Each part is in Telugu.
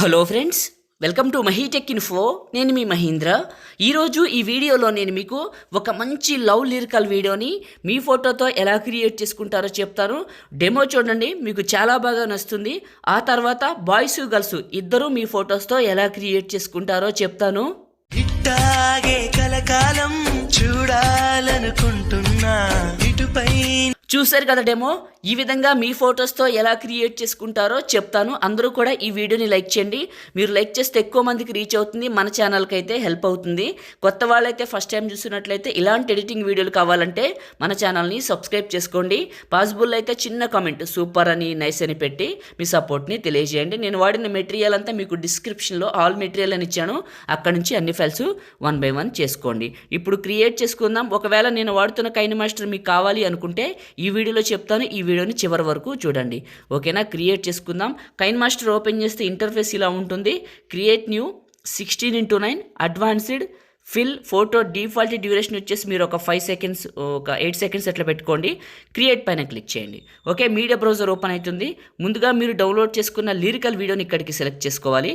Hello friends, welcome to MahiTech info. నేను మీ మహీంద్ర. ఈరోజు ఈ వీడియోలో నేను మీకు ఒక మంచి లవ్ లిరికల్ వీడియోని మీ ఫోటోతో ఎలా క్రియేట్ చేసుకుంటారో చెప్తాను. డెమో చూడండి, మీకు చాలా బాగా నచ్చుతుంది. ఆ తర్వాత బాయ్స్ గర్ల్స్ ఇద్దరు మీ ఫొటోస్తో ఎలా క్రియేట్ చేసుకుంటారో చెప్తాను. ఇట్టాగే కలకాలం చూడాలనుకుంటున్నా ఇటుపై. చూశారు కదా డెమో. ఈ విధంగా మీ ఫొటోస్తో ఎలా క్రియేట్ చేసుకుంటారో చెప్తాను. అందరూ కూడా ఈ వీడియోని లైక్ చేయండి. మీరు లైక్ చేస్తే ఎక్కువ మందికి రీచ్ అవుతుంది, మన ఛానల్కి అయితే హెల్ప్ అవుతుంది. కొత్త వాళ్ళైతే ఫస్ట్ టైం చూసినట్లయితే ఇలాంటి ఎడిటింగ్ వీడియోలు కావాలంటే మన ఛానల్ని సబ్స్క్రైబ్ చేసుకోండి. పాసిబుల్ అయితే చిన్న కామెంట్ సూపర్ అని, నైస్ అని పెట్టి మీ సపోర్ట్ని తెలియజేయండి. నేను వాడిన మెటీరియల్ అంతా మీకు డిస్క్రిప్షన్లో ఆల్ మెటీరియల్ అని ఇచ్చాను. అక్కడ నుంచి అన్ని ఫైల్స్ 1 by 1 చేసుకోండి. ఇప్పుడు క్రియేట్ చేసుకుందాం. ఒకవేళ నేను వాడుతున్న కైన్ మాస్టర్ మీకు కావాలి అనుకుంటే ఈ వీడియోలో చెప్తాను. ఈ వీడియోని చివరి వరకు చూడండి, ఓకేనా? క్రియేట్ చేసుకుందాం. కైన్ మాస్టర్ ఓపెన్ చేస్తే ఇంటర్ఫేస్ ఇలా ఉంటుంది. Create new 16:9 advanced fill photo default duration వచ్చేసి మీరు ఒక 5 seconds, ఒక 8 seconds అట్లా పెట్టుకోండి. క్రియేట్ పైన క్లిక్ చేయండి. ఓకే, మీడియా బ్రౌజర్ ఓపెన్ అవుతుంది. ముందుగా మీరు డౌన్లోడ్ చేసుకున్న లిరికల్ వీడియోని ఇక్కడికి సెలెక్ట్ చేసుకోవాలి.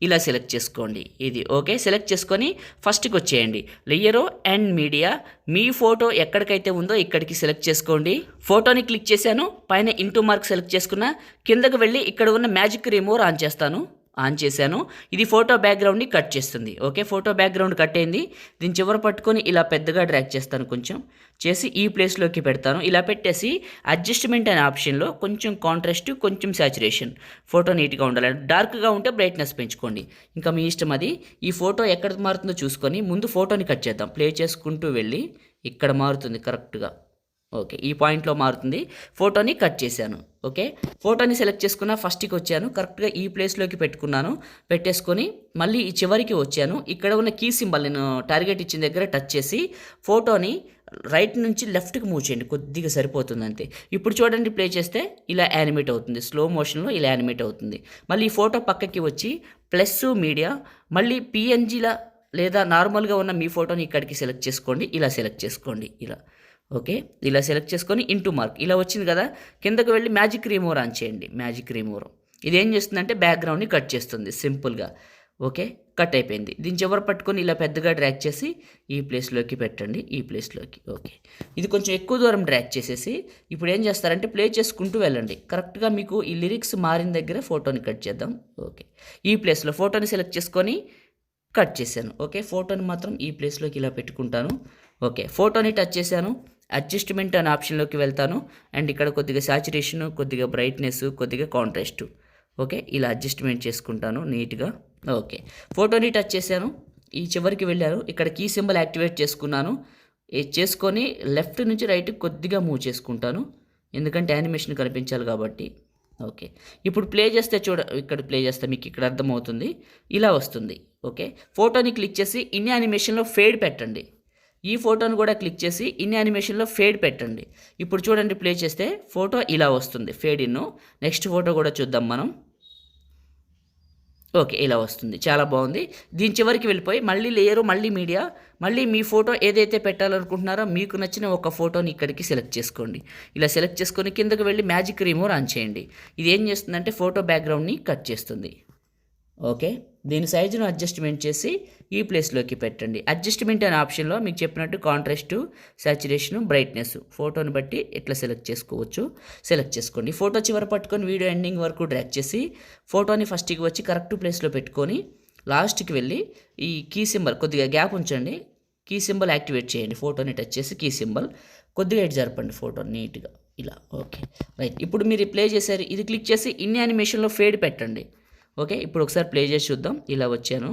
ఇలా సెలెక్ట్ చేసుకోండి. ఇది ఓకే. సెలెక్ట్ చేసుకొని ఫస్ట్కి వచ్చేయండి. Layer and media. మీ ఫోటో ఎక్కడికైతే ఉందో ఇక్కడికి సెలెక్ట్ చేసుకోండి. ఫోటోని క్లిక్ చేశాను. పైన ఇంటూ మార్క్ సెలెక్ట్ చేసుకున్న కిందకు వెళ్ళి ఇక్కడ ఉన్న మ్యాజిక్ రిమూవర్ ఆన్ చేశాను. ఇది ఫోటో బ్యాక్గ్రౌండ్ని కట్ చేస్తుంది. ఓకే, ఫోటో బ్యాక్గ్రౌండ్ కట్ అయింది. దీని చివర పట్టుకొని ఇలా పెద్దగా డ్రాగ్ చేస్తాను, కొంచెం చేసి ఈ ప్లేస్లోకి పెడతాను. ఇలా పెట్టేసి అడ్జస్ట్మెంట్ అనే ఆప్షన్లో కొంచెం కాంట్రాస్ట్, కొంచెం సాచురేషన్, ఫోటో నీట్గా ఉండాలి. డార్క్గా ఉంటే బ్రైట్నెస్ పెంచుకోండి, ఇంకా మీ ఇష్టం అది. ఈ ఫోటో ఎక్కడ మారుతుందో చూసుకొని ముందు ఫోటోని కట్ చేద్దాం. ప్లే చేసుకుంటూ వెళ్ళి ఇక్కడ మారుతుంది కరెక్ట్గా. ఓకే, ఈ పాయింట్లో మారుతుంది. ఫోటోని కట్ చేశాను. ఓకే, ఫోటోని సెలెక్ట్ చేసుకున్న ఫస్ట్కి వచ్చాను. కరెక్ట్గా ఈ ప్లేస్లోకి పెట్టుకున్నాను. పెట్టేసుకొని మళ్ళీ ఈ చివరికి వచ్చాను. ఇక్కడ ఉన్న కీ సింబల్ నేను టార్గెట్ ఇచ్చిన దగ్గర టచ్ చేసి ఫోటోని రైట్ నుంచి లెఫ్ట్కి మూవ్ చేయండి, కొద్దిగా సరిపోతుంది అంతే. ఇప్పుడు చూడండి, ప్లే చేస్తే ఇలా యానిమేట్ అవుతుంది, స్లో మోషన్లో ఇలా యానిమేట్ అవుతుంది. మళ్ళీ ఈ ఫోటో పక్కకి వచ్చి ప్లస్ మీడియా, మళ్ళీ పిఎన్జీలా లేదా నార్మల్గా ఉన్న మీ ఫోటోని ఇక్కడికి సెలెక్ట్ చేసుకోండి. ఇలా సెలెక్ట్ చేసుకోండి, ఇలా. ఓకే, ఇలా సెలెక్ట్ చేసుకొని ఇంటూ మార్క్ ఇలా వచ్చింది కదా. కిందకు వెళ్ళి మ్యాజిక్ రిమూవర్ ఆన్ చేయండి. మ్యాజిక్ రిమూవర్ ఇది ఏం చేస్తుందంటే బ్యాక్గ్రౌండ్ని కట్ చేస్తుంది సింపుల్గా. ఓకే, కట్ అయిపోయింది. దీని చివరి పట్టుకొని ఇలా పెద్దగా డ్రాగ్ చేసి ఈ ప్లేస్లోకి పెట్టండి, ఈ ప్లేస్లోకి. ఓకే, ఇది కొంచెం ఎక్కువ దూరం డ్రాగ్ చేసేసి ఇప్పుడు ఏం చేస్తారంటే ప్లే చేసుకుంటూ వెళ్ళండి. కరెక్ట్గా మీకు ఈ లిరిక్స్ మారిన దగ్గర ఫోటోని కట్ చేద్దాం. ఓకే, ఈ ప్లేస్లో ఫోటోని సెలెక్ట్ చేసుకొని కట్ చేశాను. ఓకే, ఫోటోని మాత్రం ఈ ప్లేస్లోకి ఇలా పెట్టుకుంటాను. ఓకే, ఫోటోని టచ్ చేశాను. అడ్జస్ట్మెంట్ అనే ఆప్షన్లోకి వెళ్తాను. అండ్ ఇక్కడ కొద్దిగా సాచురేషను, కొద్దిగా బ్రైట్నెస్, కొద్దిగా కాంట్రాస్ట్. ఓకే, ఇలా అడ్జస్ట్మెంట్ చేసుకుంటాను నీట్గా. ఓకే, ఫోటోని టచ్ చేశాను. ఈ చివరికి వెళ్ళాను. ఇక్కడ కీ సింబల్ యాక్టివేట్ చేసుకున్నాను. చేసుకొని లెఫ్ట్ నుంచి రైట్ కొద్దిగా మూవ్ చేసుకుంటాను, ఎందుకంటే యానిమేషన్ కనిపించాలి కాబట్టి. ఓకే, ఇప్పుడు ప్లే చేస్తే ఇక్కడ ప్లే చేస్తే మీకు ఇక్కడ అర్థమవుతుంది, ఇలా వస్తుంది. ఓకే, ఫోటోని క్లిక్ చేసి ఇన్ యానిమేషన్లో ఫేడ్ పెట్టండి. ఈ ఫోటోని కూడా క్లిక్ చేసి ఇన్ యానిమేషన్లో ఫేడ్ పెట్టండి. ఇప్పుడు చూడండి, ప్లే చేస్తే ఫోటో ఇలా వస్తుంది, ఫేడ్ ఇన్. నెక్స్ట్ ఫోటో కూడా చూద్దాం మనం. ఓకే, ఇలా వస్తుంది, చాలా బాగుంది. దీని చివరికి వెళ్ళిపోయి మళ్ళీ లేయరు, మళ్ళీ మీడియా, మళ్ళీ మీ ఫోటో ఏదైతే పెట్టాలనుకుంటున్నారో మీకు నచ్చిన ఒక ఫోటోని ఇక్కడికి సెలెక్ట్ చేసుకోండి. ఇలా సెలెక్ట్ చేసుకొని కిందకు వెళ్ళి మ్యాజిక్ రిమూవర్ ఆన్ చేయండి. ఇది ఏం చేస్తుందంటే ఫోటో బ్యాక్గ్రౌండ్ని కట్ చేస్తుంది. ఓకే, దీని సైజును అడ్జస్ట్మెంట్ చేసి ఈ ప్లేస్లోకి పెట్టండి. అడ్జస్ట్మెంట్ అనే ఆప్షన్లో మీకు చెప్పినట్టు కాంట్రాస్టు, సాచురేషను, బ్రైట్నెస్ ఫోటోని బట్టి ఎట్లా సెలెక్ట్ చేసుకోవచ్చు సెలెక్ట్ చేసుకోండి. ఫోటో చివర పట్టుకొని వీడియో ఎండింగ్ వరకు డ్రాగ్ చేసి ఫోటోని ఫస్ట్కి వచ్చి కరెక్ట్ ప్లేస్లో పెట్టుకొని లాస్ట్కి వెళ్ళి ఈ కీ సింబల్ కొద్దిగా గ్యాప్ ఉంచండి. కీ సింబల్ యాక్టివేట్ చేయండి. ఫోటోని టచ్ చేసి కీ సింబల్ కొద్దిగా ఎటు జరపండి ఫోటో నీట్గా ఇలా. Okay, right. ఇప్పుడు మీరు ప్లే చేశారు. ఇది క్లిక్ చేసి ఇన్ యానిమేషన్లో ఫేడ్ పెట్టండి. ఓకే, ఇప్పుడు ఒకసారి ప్లే చేసి చూద్దాం. ఇలా వచ్చాను,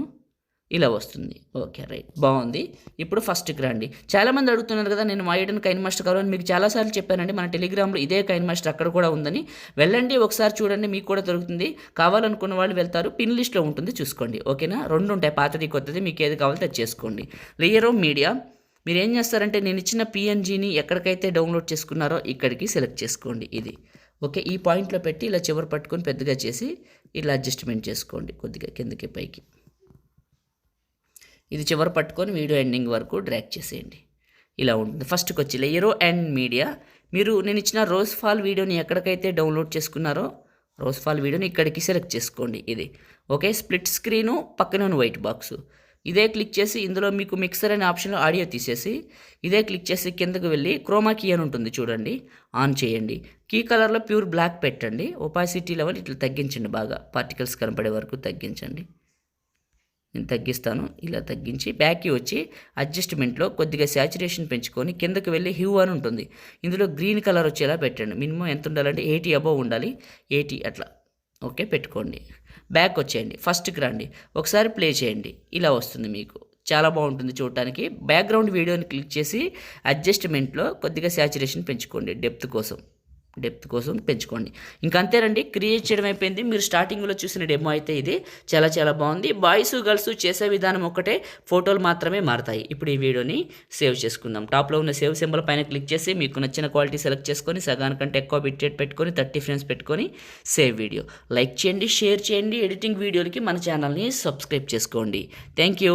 ఇలా వస్తుంది. ఓకే, రైట్, బాగుంది. ఇప్పుడు ఫస్ట్కి రండి. చాలామంది అడుగుతున్నారు కదా, నేను వాడని కైన్ మాస్టర్ కావాలని మీకు చాలాసార్లు చెప్పానండి. మన టెలిగ్రామ్లో ఇదే కైన్ మాస్టర్ అక్కడ కూడా ఉందని, వెళ్ళండి ఒకసారి చూడండి, మీకు కూడా దొరుకుతుంది. కావాలనుకున్న వాళ్ళు వెళ్తారు, పిన్ లిస్ట్లో ఉంటుంది, చూసుకోండి. ఓకేనా, 2 ఉంటాయి, పాతది కొత్తది, మీకు ఏది కావాలో అది చేసుకోండి. లేయరు మీడియా, మీరు ఏం చేస్తారంటే నేను ఇచ్చిన పిఎన్జీని ఎక్కడికైతే డౌన్లోడ్ చేసుకున్నారో ఇక్కడికి సెలెక్ట్ చేసుకోండి. ఇది ఓకే, ఈ పాయింట్లో పెట్టి ఇలా చివరి పట్టుకొని పెద్దగా చేసి ఇలా అడ్జస్ట్మెంట్ చేసుకోండి, కొద్దిగా కిందకి పైకి. ఇది చివరి పట్టుకొని వీడియో ఎండింగ్ వరకు డ్రాగ్ చేసేయండి. ఇలా ఉంటుంది. ఫస్ట్కి వచ్చి లేయరు అండ్ మీడియా, మీరు నేను ఇచ్చిన రోజ్ ఫాల్ వీడియోని ఎక్కడికైతే డౌన్లోడ్ చేసుకున్నారో రోజ్ ఫాల్ వీడియోని ఇక్కడికి సెలెక్ట్ చేసుకోండి. ఇది ఓకే. స్ప్లిట్ స్క్రీను పక్కనే ఉన్న వైట్ బాక్సు ఇదే క్లిక్ చేసి ఇందులో మీకు మిక్సర్ అనే ఆప్షన్లో ఆడియో తీసేసి ఇదే క్లిక్ చేసి కిందకు వెళ్ళి క్రోమా కీ అని ఉంటుంది చూడండి, ఆన్ చేయండి. కీ కలర్లో ప్యూర్ బ్లాక్ పెట్టండి. ఒపాసిటీ లెవెల్ ఇట్లా తగ్గించండి, బాగా పార్టికల్స్ కనపడే వరకు తగ్గించండి. నేను తగ్గిస్తాను. ఇలా తగ్గించి బ్యాక్కి వచ్చి అడ్జస్ట్మెంట్లో కొద్దిగా శాచురేషన్ పెంచుకొని కిందకు వెళ్ళి హ్యూ అని ఉంటుంది, ఇందులో గ్రీన్ కలర్ వచ్చేలా పెట్టండి. మినిమం ఎంత ఉండాలంటే 80 అబవ్ ఉండాలి, 80 అట్లా ఓకే పెట్టుకోండి. బ్యాక్ వచ్చేయండి, ఫస్ట్కి రండి, ఒకసారి ప్లే చేయండి. ఇలా వస్తుంది మీకు, చాలా బాగుంటుంది చూడటానికి. బ్యాక్గ్రౌండ్ వీడియోని క్లిక్ చేసి అడ్జస్ట్మెంట్లో కొద్దిగా శాచురేషన్ పెంచుకోండి, డెప్త్ కోసం పెంచుకోండి. ఇంకా అంతేనండి, క్రియేట్ చేయడం అయిపోయింది. మీరు స్టార్టింగ్లో చూసిన డెమో అయితే ఇది చాలా చాలా బాగుంది. బాయ్స్ గర్ల్స్ చేసే విధానం ఒకటే, ఫోటోలు మాత్రమే మారుతాయి. ఇప్పుడు ఈ వీడియోని సేవ్ చేసుకుందాం. టాప్లో ఉన్న సేవ్ సింబల్ పైన క్లిక్ చేసి మీకు నచ్చిన క్వాలిటీ సెలెక్ట్ చేసుకొని సగానికంటే ఎక్కువ బిట్ రేట్ పెట్టుకొని 30 ఫ్రేమ్స్ పెట్టుకొని సేవ్ వీడియో. లైక్ చేయండి, షేర్ చేయండి. ఎడిటింగ్ వీడియోలకి మన ఛానల్ని సబ్స్క్రైబ్ చేసుకోండి. Thank you.